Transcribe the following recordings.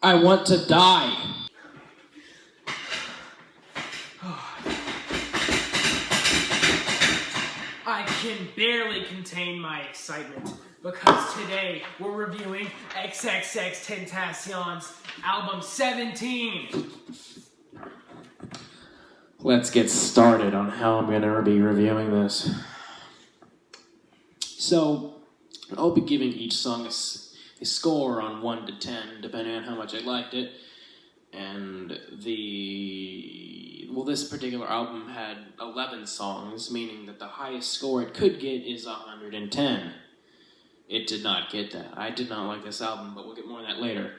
I want to die. I can barely contain my excitement because today we're reviewing XXXTentacion's album 17. Let's get started on how I'm going to be reviewing this. So, I'll be giving each song a score on 1 to 10, depending on how much I liked it. And this particular album had 11 songs, meaning that the highest score it could get is 110. It did not get that. I did not like this album, but we'll get more on that later.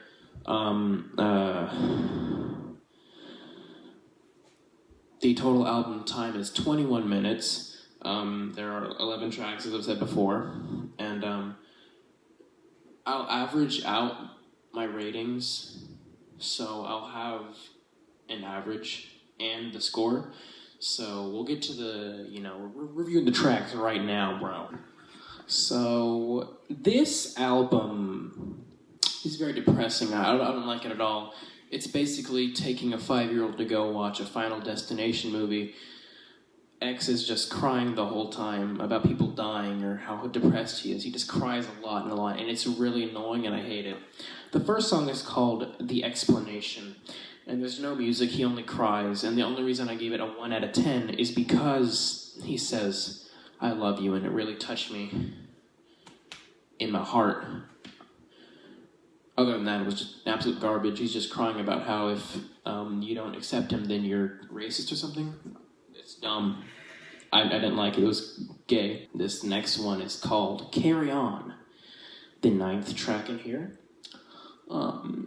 The total album time is 21 minutes. There are 11 tracks, as I've said before, and I'll average out my ratings, so I'll have an average and the score. So we'll get to we're reviewing the tracks right now, bro. So this album is very depressing. I don't like it at all. It's basically taking a 5-year-old to go watch a Final Destination movie. X is just crying the whole time about people dying or how depressed he is. He just cries a lot, and it's really annoying, and I hate it. The first song is called The Explanation, and there's no music, he only cries, and the only reason I gave it a 1 out of 10 is because he says, "I love you," and it really touched me in my heart. Other than that, it was just absolute garbage. He's just crying about how if you don't accept him, then you're racist or something. It's dumb. I didn't like it. It was gay. This next one is called Carry On, the 9th track in here. I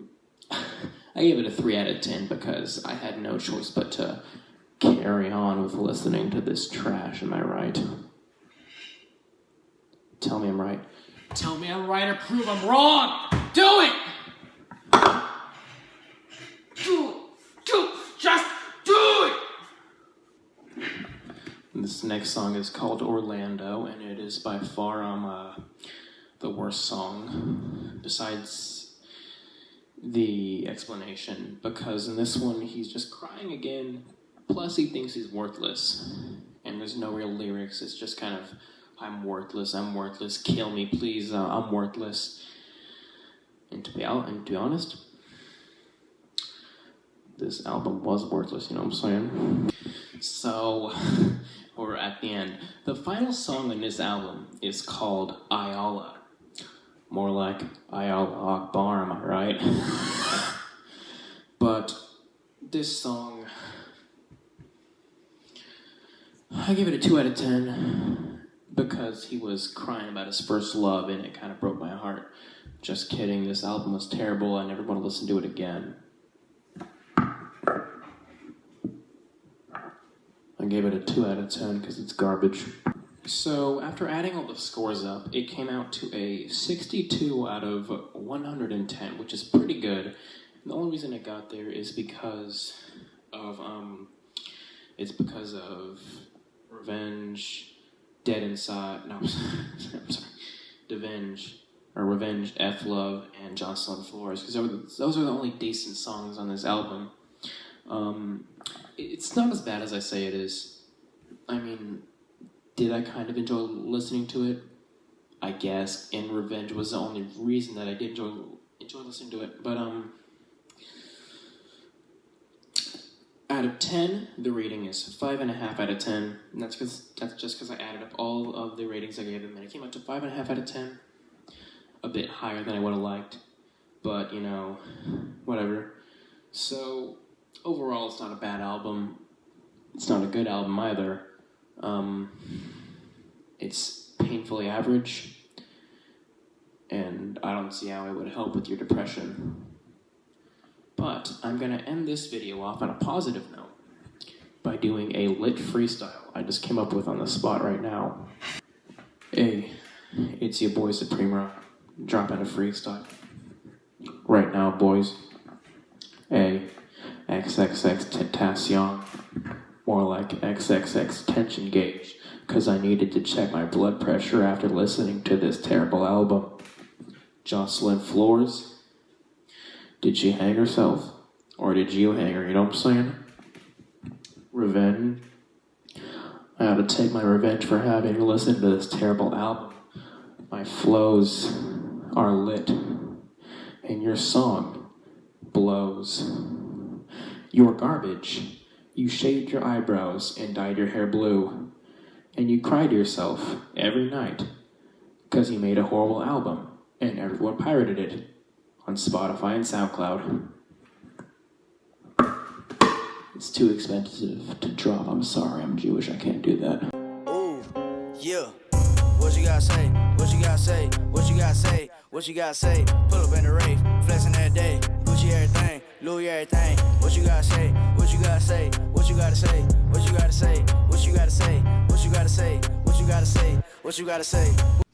gave it a 3 out of 10 because I had no choice but to carry on with listening to this trash. Am I right? Tell me I'm right. Tell me I'm right or prove I'm wrong. Do it! Just do it! This next song is called Orlando, and it is by far the worst song, besides The Explanation, because in this one he's just crying again, plus he thinks he's worthless, and there's no real lyrics. It's just kind of, I'm worthless, kill me please, I'm worthless. And to be honest, this album was worthless, you know what I'm saying? So, we're at the end. The final song in this album is called Ayala. More like Ayala Akbar, am I right? But this song, I give it a 2 out of 10 because he was crying about his first love and it kind of broke my heart. Just kidding, this album was terrible. I never want to listen to it again. I gave it a 2 out of 10 because it's garbage. So after adding all the scores up, it came out to a 62 out of 110, which is pretty good. And the only reason it got there is because of Revenge, Dead Inside. No, I'm sorry, Revenge, F Love, and Jocelyn Flores, because those are the only decent songs on this album. It's not as bad as I say it is. I mean, did I kind of enjoy listening to it? I guess, and Revenge was the only reason that I did enjoy listening to it. But out of 10, the rating is 5.5 out of 10. And that's just because I added up all of the ratings I gave them, and it came out to 5.5 out of 10. A bit higher than I would have liked, but you know, whatever. So overall, it's not a bad album. It's not a good album either. It's painfully average, and I don't see how it would help with your depression. But I'm gonna end this video off on a positive note by doing a lit freestyle I just came up with on the spot right now. Hey, it's your boy Supreme Rock, dropping a freestyle right now, boys. Hey, XXXTentacion, more like XXX Tension Gauge. 'cause I needed to check my blood pressure after listening to this terrible album. Jocelyn Flores, did she hang herself? Or did you hang her, you know what I'm saying? Revenge. I ought to take my revenge for having listened to this terrible album. My flows are lit, and your song blows. You're garbage. You shaved your eyebrows and dyed your hair blue, and you cried to yourself every night because you made a horrible album and everyone pirated it on Spotify and SoundCloud. It's too expensive to drop. I'm sorry, I'm Jewish, I can't do that. Ooh, yeah. What you gotta say? What you gotta say? What you gotta say? What you gotta say? Pull up in the rave, flexing that day. Gucci everything, Louis everything. What you gotta say? What you gotta say? What you gotta say? What you gotta say? What you gotta say? What you gotta say? What you gotta say? What you gotta say?